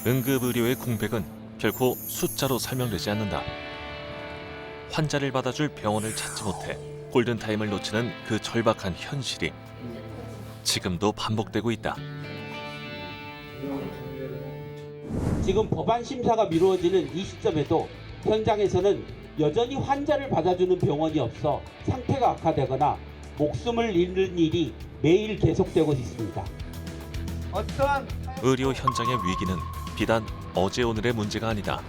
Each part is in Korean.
응급의료의 공백은 결코 숫자로 설명되지 않는다. 환자를 받아줄 병원을 찾지 못해 골든타임을 놓치는 그 절박한 현실이 지금도 반복되고 있다. 지금 법안 심사가 미루어지는 이 시점에도 현장에서는 여전히 환자를 받아주는 병원이 없어 상태가 악화되거나 목숨을 잃는 일이 매일 계속되고 있습니다. 의료 현장의 위기는 비단 어제 오늘의 문제가 아니다.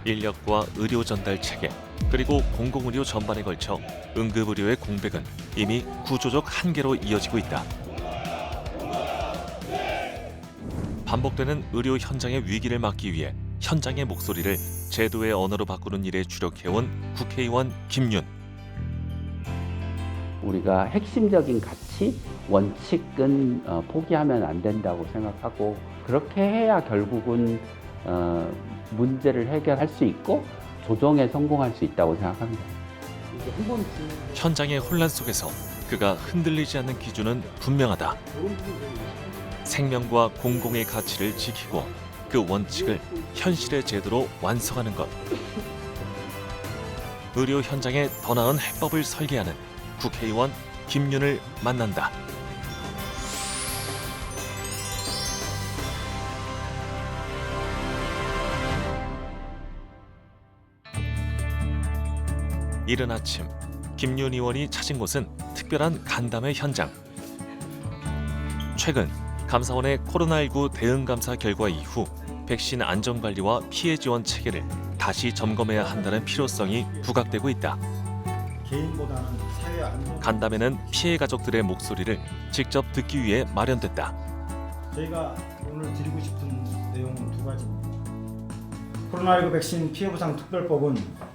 인력과 의료 전달 체계 그리고 공공의료 전반에 걸쳐 응급의료의 공백은 이미 구조적 한계로 이어지고 있다. 반복되는 의료 현장의 위기를 막기 위해 현장의 목소리를 제도의 언어로 바꾸는 일에 주력해온 국회의원 김윤. 우리가 핵심적인 가치, 원칙은 포기하면 안 된다고 생각하고 그렇게 해야 결국은 문제를 해결할 수 있고 조정에 성공할 수 있다고 생각합니다. 현장의 혼란 속에서 그가 흔들리지 않는 기준은 분명하다. 생명과 공공의 가치를 지키고 그 원칙을 현실의 제도로 완성하는 것. 의료 현장에 더 나은 해법을 설계하는 국회의원 김윤을 만난다. 이른 아침 김윤 의원이 찾은 곳은 특별한 간담회 현장. 최근 감사원의 코로나19 대응 감사 결과 이후 백신 안전관리와 피해 지원 체계를 다시 점검해야 한다는 필요성이 부각되고 있다. 간담회는 피해 가족들의 목소리를 직접 듣기 위해 마련됐다. 저희가 오늘 드리고 싶은 내용은 두 가지입니다. 코로나19 백신 피해보상 특별법은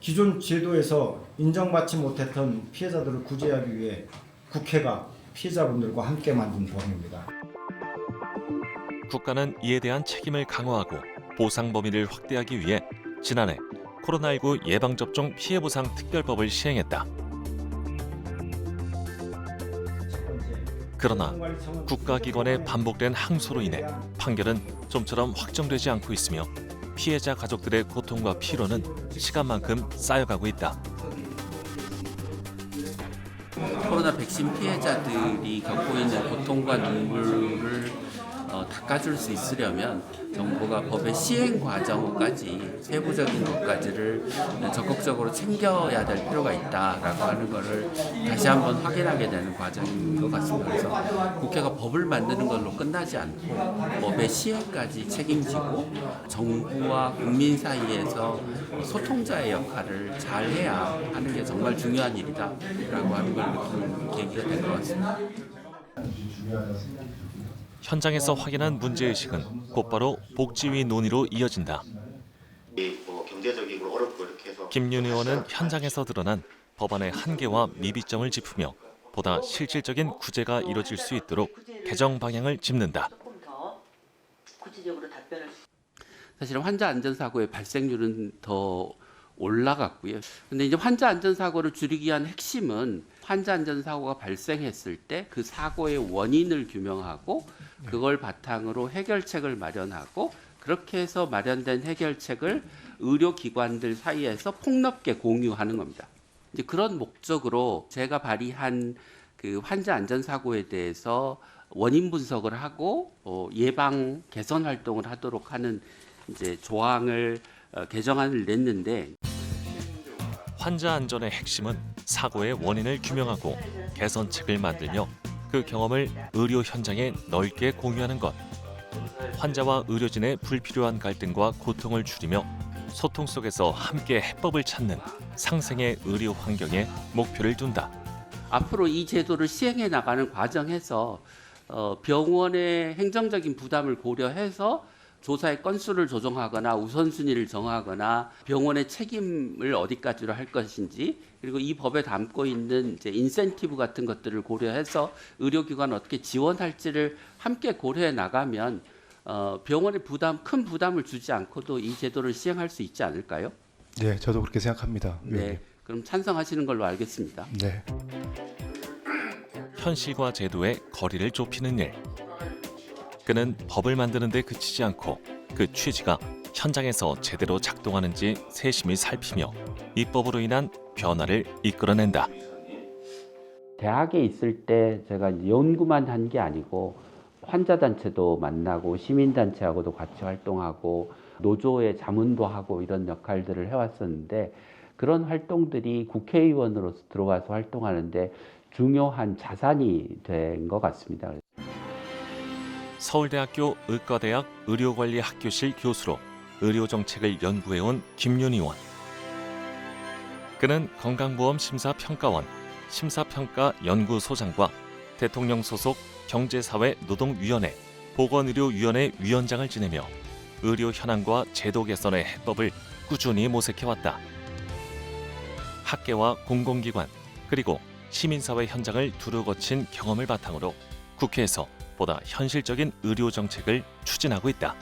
기존 제도에서 인정받지 못했던 피해자들을 구제하기 위해 국회가 피해자분들과 함께 만든 법입니다. 국가는 이에 대한 책임을 강화하고 보상 범위를 확대하기 위해 지난해 코로나19 예방접종 피해보상 특별법을 시행했다. 그러나 국가기관의 반복된 항소로 인해 판결은 좀처럼 확정되지 않고 있으며 피해자 가족들의 고통과 피로는 시간만큼 쌓여가고 있다. 코로나 백신 피해자들이 겪고 있는 고통과 눈물을 닦아줄 수 있으려면 정부가 법의 시행 과정까지 세부적인 것까지를 적극적으로 챙겨야 될 필요가 있다라고 하는 것을 다시 한번 확인하게 되는 과정인 것 같습니다. 그래서 국회가 법을 만드는 걸로 끝나지 않고 법의 시행까지 책임지고 정부와 국민 사이에서 소통자의 역할을 잘 해야 하는 게 정말 중요한 일이다라고 하는 걸 느끼는 계기가 된 것 같습니다. 현장에서 확인한 문제의식은 곧바로 복지위 논의로 이어진다. 경제적으로 어렵고 이렇게 해서 김윤 의원은 현장에서 드러난 법안의 한계와 미비점을 짚으며 보다 실질적인 구제가 이뤄질 수 있도록 개정 방향을 짚는다. 사실은 환자 안전사고의 발생률은 더 올라갔고요. 근데 이제 환자 안전사고를 줄이기 위한 핵심은 환자 안전사고가 발생했을 때 그 사고의 원인을 규명하고 그걸 바탕으로 해결책을 마련하고 그렇게 해서 마련된 해결책을 의료기관들 사이에서 폭넓게 공유하는 겁니다. 이제 그런 목적으로 제가 발의한 그 환자 안전사고에 대해서 원인 분석을 하고 예방 개선 활동을 하도록 하는 이제 조항을 개정안을 냈는데 환자 안전의 핵심은 사고의 원인을 규명하고 개선책을 만들며 그 경험을 의료 현장에 넓게 공유하는 것. 환자와 의료진의 불필요한 갈등과 고통을 줄이며 소통 속에서 함께 해법을 찾는 상생의 의료 환경에 목표를 둔다. 앞으로 이 제도를 시행해 나가는 과정에서 병원의 행정적인 부담을 고려해서 조사의 건수를 조정하거나 우선순위를 정하거나 병원의 책임을 어디까지로 할 것인지 그리고 이 법에 담고 있는 이제 인센티브 같은 것들을 고려해서 의료기관 어떻게 지원할지를 함께 고려해 나가면 병원의 큰 부담을 주지 않고도 이 제도를 시행할 수 있지 않을까요? 네, 저도 그렇게 생각합니다. 네, 그럼 찬성하시는 걸로 알겠습니다. 네. 현실과 제도의 거리를 좁히는 일. 그는 법을 만드는 데 그치지 않고 그 취지가 현장에서 제대로 작동하는지 세심히 살피며 입법으로 인한 변화를 이끌어낸다. 대학에 있을 때 제가 이제 연구만 한 게 아니고 환자단체도 만나고 시민단체하고도 같이 활동하고 노조의 자문도 하고 이런 역할들을 해왔었는데 그런 활동들이 국회의원으로서 들어와서 활동하는데 중요한 자산이 된 것 같습니다. 서울대학교 의과대학 의료관리학교실 교수로 의료정책을 연구해온 김윤 의원. 그는 건강보험심사평가원, 심사평가연구소장과 대통령 소속 경제사회노동위원회, 보건의료위원회 위원장을 지내며 의료 현황과 제도 개선의 해법을 꾸준히 모색해왔다. 학계와 공공기관 그리고 시민사회 현장을 두루 거친 경험을 바탕으로 국회에서 보다 현실적인 의료 정책을 추진하고 있다.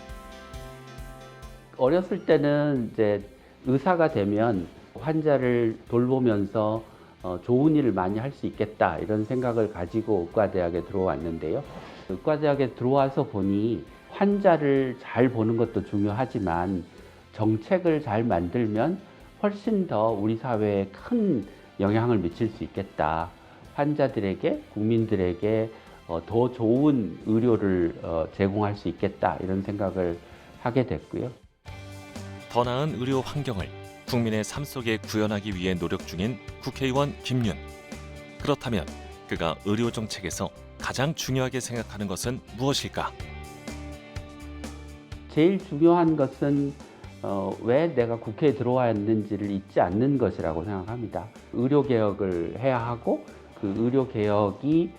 어렸을 때는 이제 의사가 되면 환자를 돌보면서 좋은 일을 많이 할 수 있겠다 이런 생각을 가지고 의과대학에 들어왔는데요. 의과대학에 들어와서 보니 환자를 잘 보는 것도 중요하지만 정책을 잘 만들면 훨씬 더 우리 사회에 큰 영향을 미칠 수 있겠다. 환자들에게, 국민들에게 더 좋은 의료를 제공할 수 있겠다 이런 생각을 하게 됐고요. 더 나은 의료 환경을 국민의 삶 속에 구현하기 위해 노력 중인 국회의원 김윤. 그렇다면 그가 의료 정책에서 가장 중요하게 생각하는 것은 무엇일까? 제일 중요한 것은 왜 내가 국회에 들어왔는지를 잊지 않는 것이라고 생각합니다. 의료개혁을 해야 하고 그 의료개혁이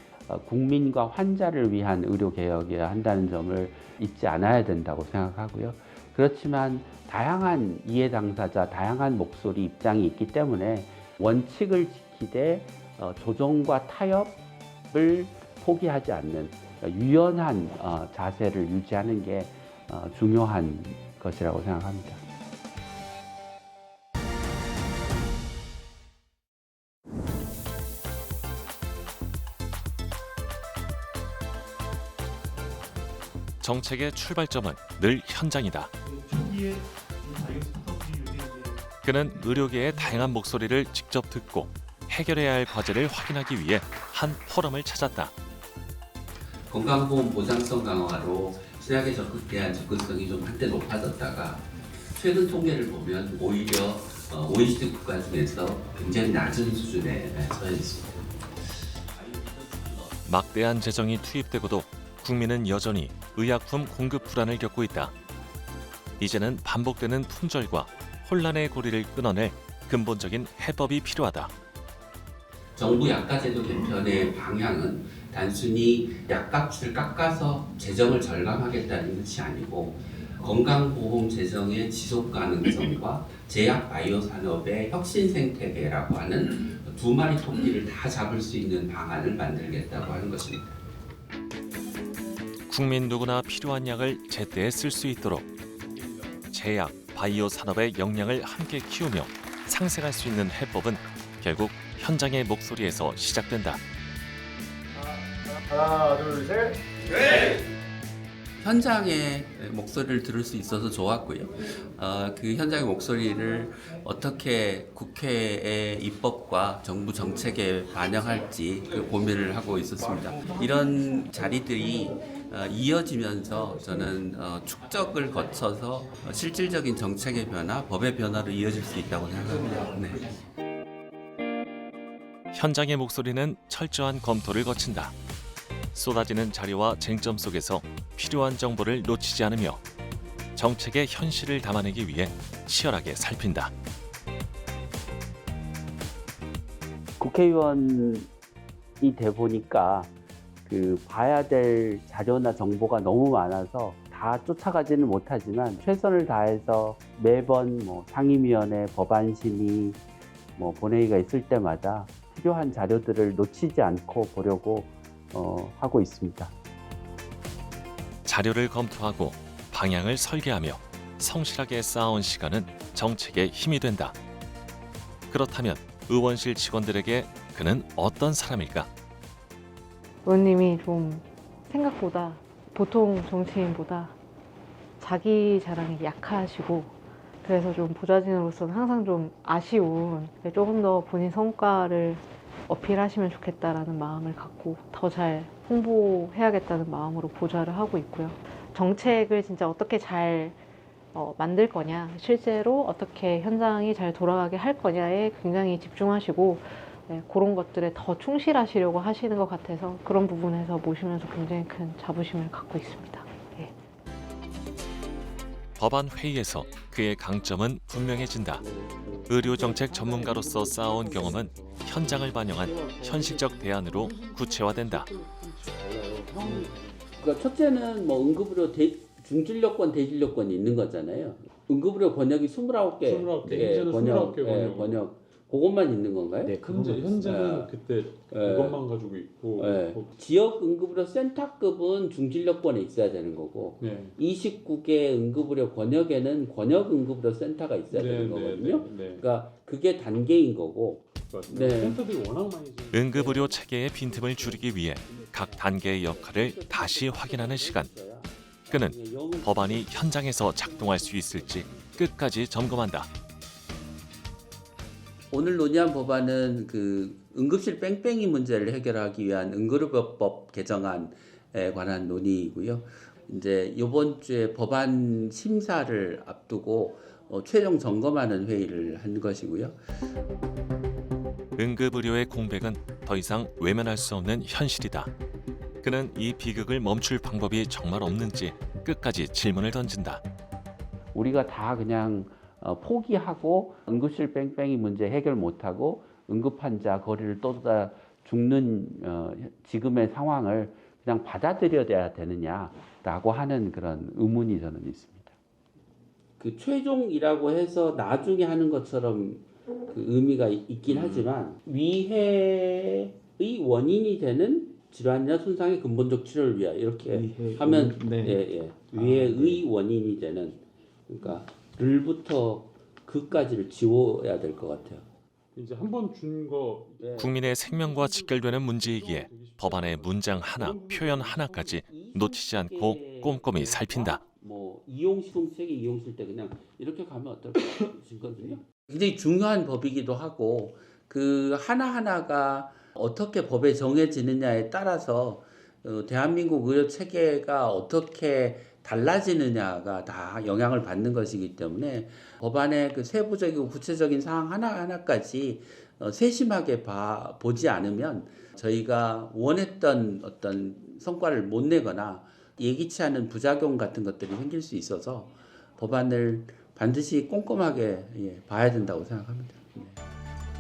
국민과 환자를 위한 의료개혁이어야 한다는 점을 잊지 않아야 된다고 생각하고요. 그렇지만 다양한 이해 당사자, 다양한 목소리, 입장이 있기 때문에 원칙을 지키되 조정과 타협을 포기하지 않는 유연한 자세를 유지하는 게 중요한 것이라고 생각합니다. 정책의 출발점은 늘 현장이다. 그는 의료계의 다양한 목소리를 직접 듣고 해결해야 할 과제를 확인하기 위해 한 포럼을 찾았다. 건강보험 보장성 강화로 신약에 대한 접근성이 좀 한때 높아졌다가 최근 통계를 보면 오히려 OECD 국가 중에서 굉장히 낮은 수준에 처해 있습니다. 막대한 재정이 투입되고도 국민은 여전히 의약품 공급 불안을 겪고 있다. 이제는 반복되는 품절과 혼란의 고리를 끊어낼 근본적인 해법이 필요하다. 정부 약가제도 개편의 방향은 단순히 약값을 깎아서 재정을 절감하겠다는 것이 아니고 건강보험 재정의 지속 가능성과 제약 바이오 산업의 혁신 생태계라고 하는 두 마리 토끼를 다 잡을 수 있는 방안을 만들겠다고 하는 것입니다. 국민 누구나 필요한 약을 제때에 쓸 수 있도록 제약, 바이오 산업의 역량을 함께 키우며 상생할 수 있는 해법은 결국 현장의 목소리에서 시작된다. 하나, 둘, 셋. 현장의 목소리를 들을 수 있어서 좋았고요. 그 현장의 목소리를 어떻게 국회의 입법과 정부 정책에 반영할지 그 고민을 하고 있었습니다. 이런 자리들이 이어지면서 저는 축적을 거쳐서 실질적인 정책의 변화, 법의 변화로 이어질 수 있다고 생각합니다. 네. 현장의 목소리는 철저한 검토를 거친다. 쏟아지는 자료와 쟁점 속에서 필요한 정보를 놓치지 않으며 정책의 현실을 담아내기 위해 치열하게 살핀다. 국회의원이 돼 보니까 그 봐야 될 자료나 정보가 너무 많아서 다 쫓아가지는 못하지만 최선을 다해서 매번 상임위원회, 법안심의, 본회의가 있을 때마다 필요한 자료들을 놓치지 않고 보려고 하고 있습니다. 자료를 검토하고 방향을 설계하며 성실하게 쌓아온 시간은 정책의 힘이 된다. 그렇다면 의원실 직원들에게 그는 어떤 사람일까? 의원님이 좀 생각보다 보통 정치인보다 자기 자랑이 약하시고 그래서 좀 보좌진으로서는 항상 좀 아쉬운 조금 더 본인 성과를 어필하시면 좋겠다라는 마음을 갖고 더 잘 홍보해야겠다는 마음으로 보좌를 하고 있고요. 정책을 진짜 어떻게 잘 만들 거냐, 실제로 어떻게 현장이 잘 돌아가게 할 거냐에 굉장히 집중하시고 그런 것들에 더 충실하시려고 하시는 것 같아서 그런 부분에서 모시면서 굉장히 큰 자부심을 갖고 있습니다. 예. 법안 회의에서 그의 강점은 분명해진다. 의료정책 전문가로서 쌓아온 경험은 현장을 반영한 현실적 대안으로 구체화된다. 그러니까 첫째는 뭐 응급의료 중진료권, 대진료권이 있는 거잖아요. 응급의료 번역이 29개, 현재는 29개 번역. 그것만 있는 건가요? 네, 현재는 그때 그것만 가지고 있고 지역 응급의료 센터급은 중진료권에 있어야 되는 거고 29개 응급의료 권역에는 권역 응급의료 센터가 있어야 되는 거거든요. 그러니까 그게 단계인 거고. 센터들이 워낙 많이 응급의료 체계의 빈틈을 줄이기 위해 각 단계의 역할을 다시 확인하는 시간. 그는 법안이 현장에서 작동할 수 있을지 끝까지 점검한다. 오늘 논의한 법안은 그 응급실 뺑뺑이 문제를 해결하기 위한 응급의료법 개정안에 관한 논의이고요. 이제 이번 주에 법안 심사를 앞두고 최종 점검하는 회의를 한 것이고요. 응급의료의 공백은 더 이상 외면할 수 없는 현실이다. 그는 이 비극을 멈출 방법이 정말 없는지 끝까지 질문을 던진다. 우리가 다 그냥 포기하고 응급실 뺑뺑이 문제 해결 못하고 응급환자 거리를 떠돌아 죽는 지금의 상황을 그냥 받아들여야 되느냐라고 하는 그런 의문이 저는 있습니다. 그 최종이라고 해서 나중에 하는 것처럼 그 의미가 있긴 하지만 위해의 원인이 되는 질환이나 손상의 근본적 치료를 위하여 이렇게 하면 위해의 원인이 되는 그러니까 를부터 그까지를 지워야 될 것 같아요. 이제 한 번 준 거 국민의 생명과 직결되는 문제이기에 법안의 문장 하나, 표현 하나까지 놓치지 않고 꼼꼼히 살핀다. 뭐 이용시동책에 이용실 때 그냥 이렇게 가면 어떨까 싶거든요. 굉장히 중요한 법이기도 하고 그 하나하나가 어떻게 법에 정해지느냐에 따라서 대한민국 의료 체계가 어떻게 달라지느냐가 다 영향을 받는 것이기 때문에 법안의 그 세부적이고 구체적인 사항 하나하나까지 세심하게 보지 않으면 저희가 원했던 어떤 성과를 못 내거나 예기치 않은 부작용 같은 것들이 생길 수 있어서 법안을 반드시 꼼꼼하게 봐야 된다고 생각합니다.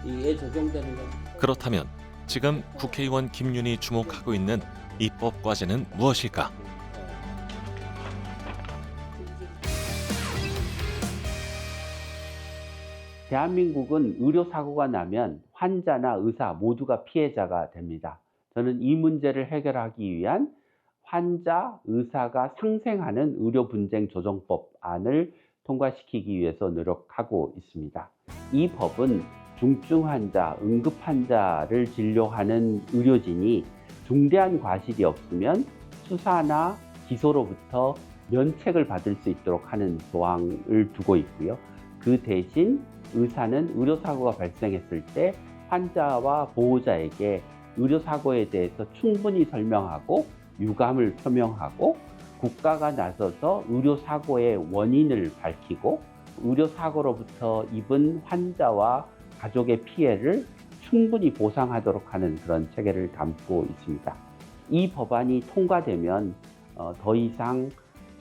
이에 적용되는 건 그렇다면 지금 국회의원 김윤희 주목하고 있는 입법 과제는 무엇일까? 대한민국은 의료사고가 나면 환자나 의사 모두가 피해자가 됩니다. 저는 이 문제를 해결하기 위한 환자, 의사가 상생하는 의료분쟁조정법안을 통과시키기 위해서 노력하고 있습니다. 이 법은 중증 환자, 응급 환자를 진료하는 의료진이 중대한 과실이 없으면 수사나 기소로부터 면책을 받을 수 있도록 하는 조항을 두고 있고요. 그 대신 의사는 의료사고가 발생했을 때 환자와 보호자에게 의료사고에 대해서 충분히 설명하고 유감을 표명하고 국가가 나서서 의료사고의 원인을 밝히고 의료사고로부터 입은 환자와 가족의 피해를 충분히 보상하도록 하는 그런 체계를 담고 있습니다. 이 법안이 통과되면 더 이상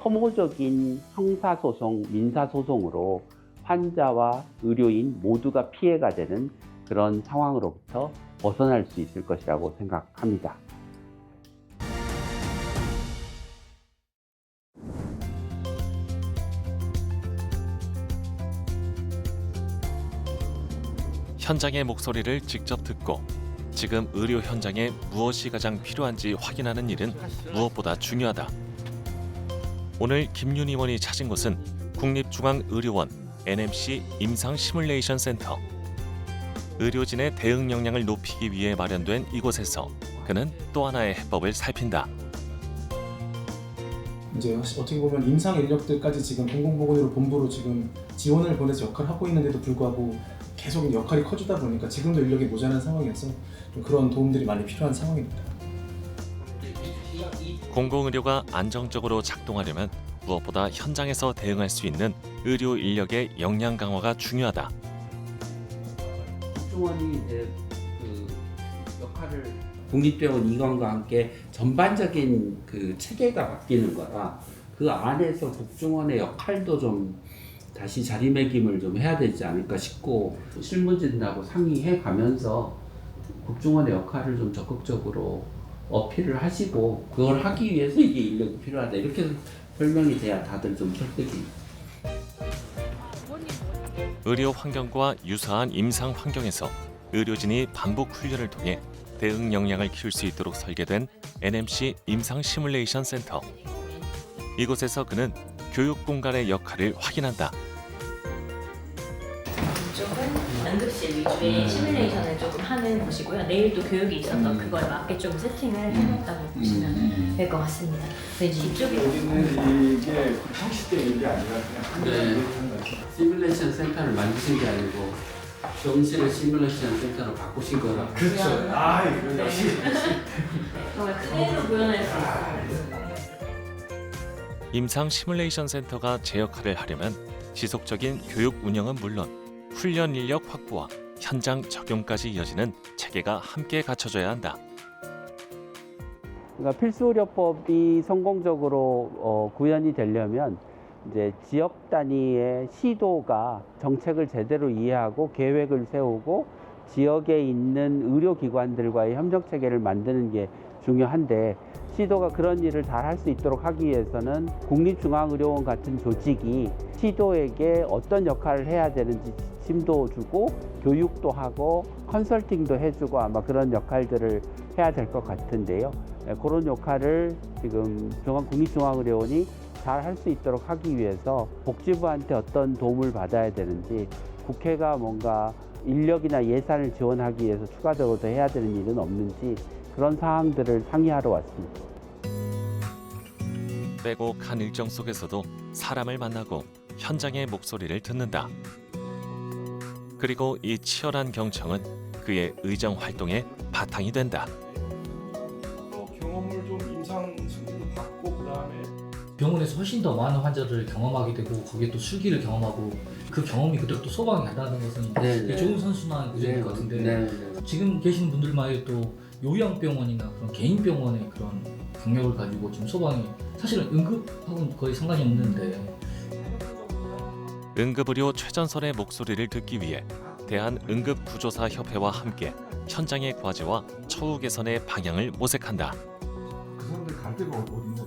소모적인 형사소송, 민사소송으로 환자와 의료인 모두가 피해가 되는 그런 상황으로부터 벗어날 수 있을 것이라고 생각합니다. 현장의 목소리를 직접 듣고 지금 의료 현장에 무엇이 가장 필요한지 확인하는 일은 무엇보다 중요하다. 오늘 김윤희 의원이 찾은 곳은 국립중앙의료원 NMC 임상 시뮬레이션 센터. 의료진의 대응 역량을 높이기 위해 마련된 이곳에서 그는 또 하나의 해법을 살핀다. 이제 어떻게 보면 임상 인력들까지 지금 공공보건의료 본부로 지금 지원을 보내서 역할을 하고 있는데도 불구하고 계속 역할이 커지다 보니까 지금도 인력이 모자란 상황이어서 좀 그런 도움들이 많이 필요한 상황입니다. 공공의료가 안정적으로 작동하려면 무엇보다 현장에서 대응할 수 있는 의료 인력의 역량 강화가 중요하다. 국중원이 이제 그 역할을 국립병원 이관과 함께 전반적인 그 체계가 바뀌는 거라 그 안에서 국중원의 역할도 좀 다시 자리매김을 좀 해야 되지 않을까 싶고 실무진하고 상의해 가면서 국중원의 역할을 좀 적극적으로 어필을 하시고 그걸 하기 위해서 이게 인력이 필요하다 이렇게 설명이 돼야 다들 좀 설득이. 의료 환경과 유사한 임상 환경에서 의료진이 반복 훈련을 통해 대응 역량을 키울 수 있도록 설계된 NMC 임상 시뮬레이션 센터. 이곳에서 그는 교육 공간의 역할을 확인한다. 이쪽은 응급실 위주의 시뮬레이션을 조금 하는 곳이고요. 내일 또 교육이 있어서 그걸 맞게 좀 세팅을 해놨다고 보시면 될 것 같습니다. 그래서 이제 이쪽에 여기는 이게 형식적인 게 아니라 그냥 시뮬레이션 센터를 만드신 게 아니고 병실을 시뮬레이션 센터로 바꾸신 거라. 그렇죠. 아, 이거 역시. 정말 그대로 구현할 수 있어요. 임상 시뮬레이션 센터가 제 역할을 하려면 지속적인 교육 운영은 물론 훈련 인력 확보와 현장 적용까지 이어지는 체계가 함께 갖춰져야 한다. 그러니까 필수의료법이 성공적으로 구현이 되려면 이제 지역 단위의 시도가 정책을 제대로 이해하고 계획을 세우고 지역에 있는 의료기관들과의 협력 체계를 만드는 게 중요한데 시도가 그런 일을 잘 할 수 있도록 하기 위해서는 국립중앙의료원 같은 조직이 시도에게 어떤 역할을 해야 되는지 지침도 주고 교육도 하고 컨설팅도 해주고 아마 그런 역할들을 해야 될 것 같은데요. 그런 역할을 지금 국립중앙의료원이 잘 할 수 있도록 하기 위해서 복지부한테 어떤 도움을 받아야 되는지 국회가 뭔가 인력이나 예산을 지원하기 위해서 추가적으로 더 해야 되는 일은 없는지 그런 사항들을 상의하러 왔습니다. 빼곡한 일정 속에서도 사람을 만나고 현장의 목소리를 듣는다. 그리고 이 치열한 경청은 그의 의정 활동의 바탕이 된다. 경험을 좀 임상 승인도 받고 그다음에 병원에서 훨씬 더 많은 환자를 경험하게 되고 거기에 또 술기를 경험하고 그 경험이 그대로 또 소방에 간다는 것은 되게 좋은 선순환 구조일 것 같은데 지금 계신 분들만의 또 요양병원이나 그런 개인 병원의 그런 경력을 가지고 지금 소방이 사실은 응급하고는 거의 상관이 없는데 응급의료 최전선의 목소리를 듣기 위해 대한응급구조사협회와 함께 현장의 과제와 처우 개선의 방향을 모색한다. 그 사람들 갈 데가 어딘데?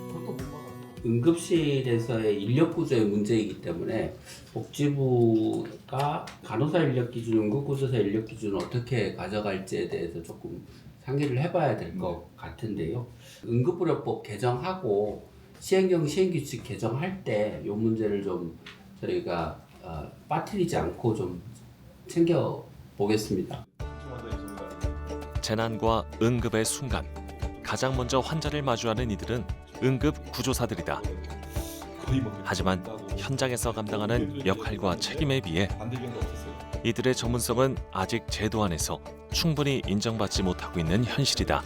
그것도 못 막아. 응급실에서의 인력 구조의 문제이기 때문에 복지부가 간호사 인력 기준, 응급구조사 인력 기준을 어떻게 가져갈지에 대해서 조금 상의를 해봐야 될 것 같은데요. 응급의료법 개정하고 시행령 시행규칙 개정할 때 이 문제를 좀 저희가 빠뜨리지 않고 좀 챙겨 보겠습니다. 재난과 응급의 순간 가장 먼저 환자를 마주하는 이들은 응급 구조사들이다. 하지만 현장에서 감당하는 역할과 책임에 비해 이들의 전문성은 아직 제도 안에서 충분히 인정받지 못하고 있는 현실이다.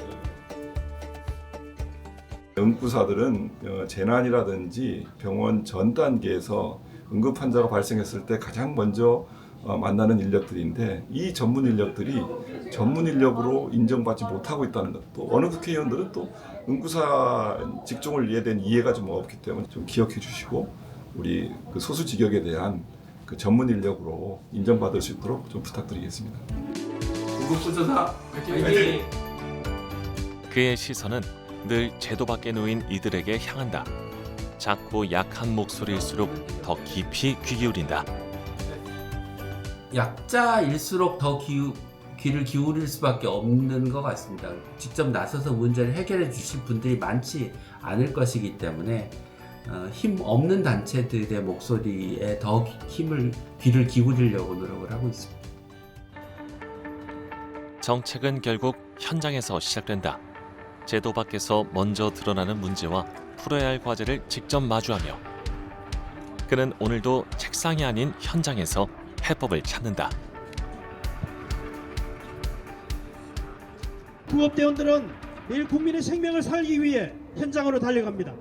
응급구사들은 재난이라든지 병원 전 단계에서 응급 환자가 발생했을 때 가장 먼저 만나는 인력들인데 이 전문 인력들이 전문 인력으로 인정받지 못하고 있다는 것. 또 어느 국회의원들은 또 응급구사 직종을 이해에 대한 이해가 좀 없기 때문에 좀 기억해 주시고 우리 그 소수 직역에 대한 그 전문 인력으로 인정받을 수 있도록 좀 부탁드리겠습니다. 응급구조사 화이팅! 그의 시선은 늘 제도 밖에 놓인 이들에게 향한다. 작고 약한 목소리일수록 더 깊이 귀 기울인다. 약자일수록 더 귀를 기울일 수밖에 없는 것 같습니다. 직접 나서서 문제를 해결해 주실 분들이 많지 않을 것이기 때문에 힘 없는 단체들의 목소리에 더 귀를 기울이려고 노력을 하고 있습니다. 정책은 결국 현장에서 시작된다. 제도 밖에서 먼저 드러나는 문제와 풀어야 할 과제를 직접 마주하며 그는 오늘도 책상이 아닌 현장에서 해법을 찾는다. 구급대원들은 매일 국민의 생명을 살기 위해 현장으로 달려갑니다.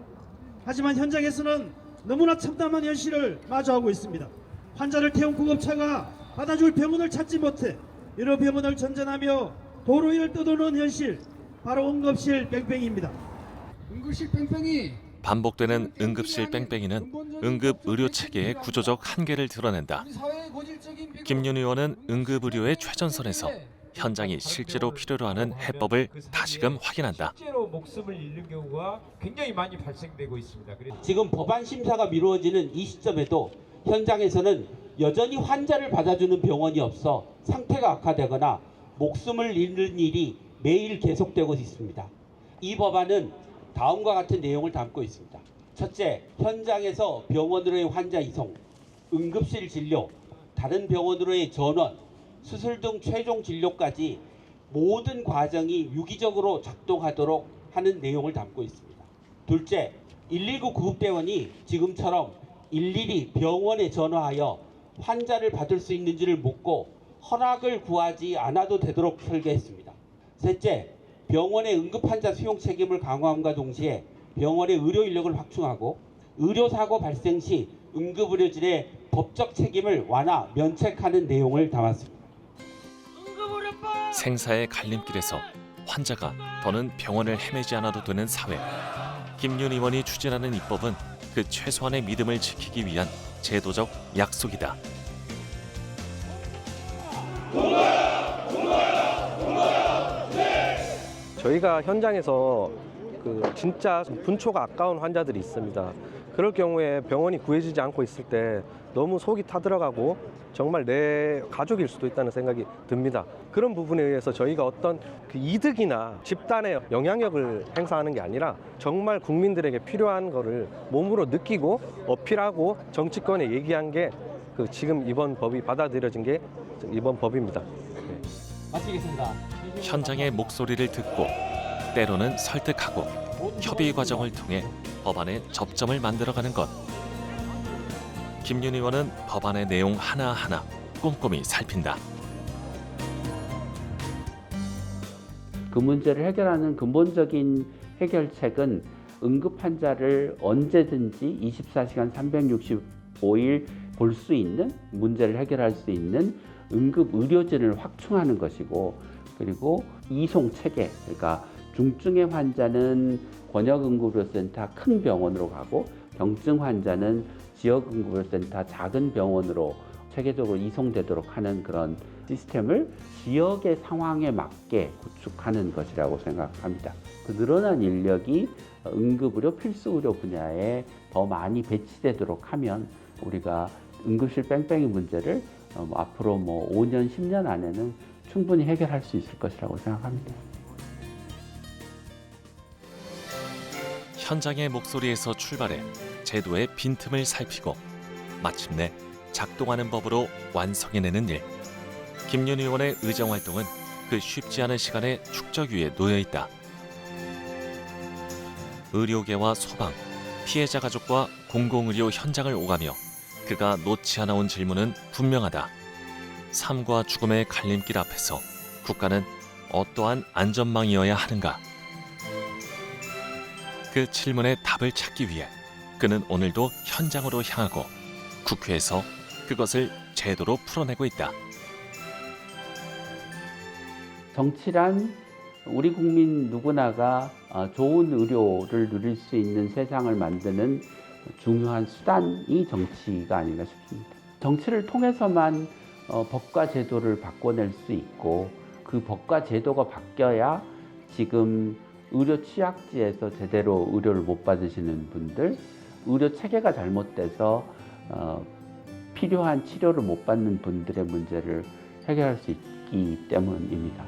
하지만 현장에서는 너무나 참담한 현실을 마주하고 있습니다. 환자를 태운 구급차가 받아줄 병원을 찾지 못해 여러 병원을 전전하며 도로 위를 떠도는 현실, 바로 응급실 뺑뺑이입니다. 응급실 뺑뺑이. 반복되는 응급실 뺑뺑이는 응급 의료 체계의 구조적 한계를 드러낸다. 김윤 의원은 응급 의료의 최전선에서 현장이 실제로 필요로 하는 해법을 다시금 확인한다. 실제로 목숨을 잃는 경우가 굉장히 많이 발생되고 있습니다. 지금 법안 심사가 미루어지는 이 시점에도 현장에서는 여전히 환자를 받아주는 병원이 없어 상태가 악화되거나 목숨을 잃는 일이 매일 계속되고 있습니다. 이 법안은 다음과 같은 내용을 담고 있습니다. 첫째, 현장에서 병원으로의 환자 이송, 응급실 진료, 다른 병원으로의 전원, 수술 등 최종 진료까지 모든 과정이 유기적으로 작동하도록 하는 내용을 담고 있습니다. 둘째, 119 구급대원이 지금처럼 일일이 병원에 전화하여 환자를 받을 수 있는지를 묻고 허락을 구하지 않아도 되도록 설계했습니다. 셋째, 병원의 응급환자 수용 책임을 강화함과 동시에 병원의 의료 인력을 확충하고 의료사고 발생 시 응급의료진의 법적 책임을 완화, 면책하는 내용을 담았습니다. 생사의 갈림길에서 환자가 더는 병원을 헤매지 않아도 되는 사회. 김윤 의원이 추진하는 입법은 그 최소한의 믿음을 지키기 위한 제도적 약속이다. 저희가 현장에서 진짜 분초가 아까운 환자들이 있습니다. 그럴 경우에 병원이 구해지지 않고 있을 때 너무 속이 타들어가고 정말 내 가족일 수도 있다는 생각이 듭니다. 그런 부분에 의해서 저희가 어떤 이득이나 집단의 영향력을 행사하는 게 아니라 정말 국민들에게 필요한 거를 몸으로 느끼고 어필하고 정치권에 얘기한 게 지금 이번 법이 받아들여진 게 이번 법입니다. 마치겠습니다. 현장의 목소리를 듣고 때로는 설득하고 협의 과정을 통해 법안의 접점을 만들어가는 것. 김윤 의원은 법안의 내용 하나하나 꼼꼼히 살핀다. 그 문제를 해결하는 근본적인 해결책은 응급 환자를 언제든지 24시간 365일 볼 수 있는, 문제를 해결할 수 있는 응급 의료진을 확충하는 것이고, 그리고 이송 체계, 그러니까 중증의 환자는 권역응급의료센터 큰 병원으로 가고 경증 환자는 지역응급의료센터 작은 병원으로 체계적으로 이송되도록 하는 그런 시스템을 지역의 상황에 맞게 구축하는 것이라고 생각합니다. 그 늘어난 인력이 응급의료, 필수의료 분야에 더 많이 배치되도록 하면 우리가 응급실 뺑뺑이 문제를 앞으로 5년, 10년 안에는 충분히 해결할 수 있을 것이라고 생각합니다. 현장의 목소리에서 출발해 제도의 빈틈을 살피고 마침내 작동하는 법으로 완성해내는 일. 김윤 의원의 의정 활동은 그 쉽지 않은 시간의 축적 위에 놓여 있다. 의료계와 소방, 피해자 가족과 공공의료 현장을 오가며 그가 놓지 않아 온 질문은 분명하다. 삶과 죽음의 갈림길 앞에서 국가는 어떠한 안전망이어야 하는가? 그 질문의 답을 찾기 위해 그는 오늘도 현장으로 향하고 국회에서 그것을 제도로 풀어내고 있다. 정치란 우리 국민 누구나가 좋은 의료를 누릴 수 있는 세상을 만드는 중요한 수단이 정치가 아닌가 싶습니다. 정치를 통해서만 법과 제도를 바꿔낼 수 있고, 그 법과 제도가 바뀌어야 지금 의료 취약지에서 제대로 의료를 못 받으시는 분들, 의료 체계가 잘못돼서 필요한 치료를 못 받는 분들의 문제를 해결할 수 있기 때문입니다.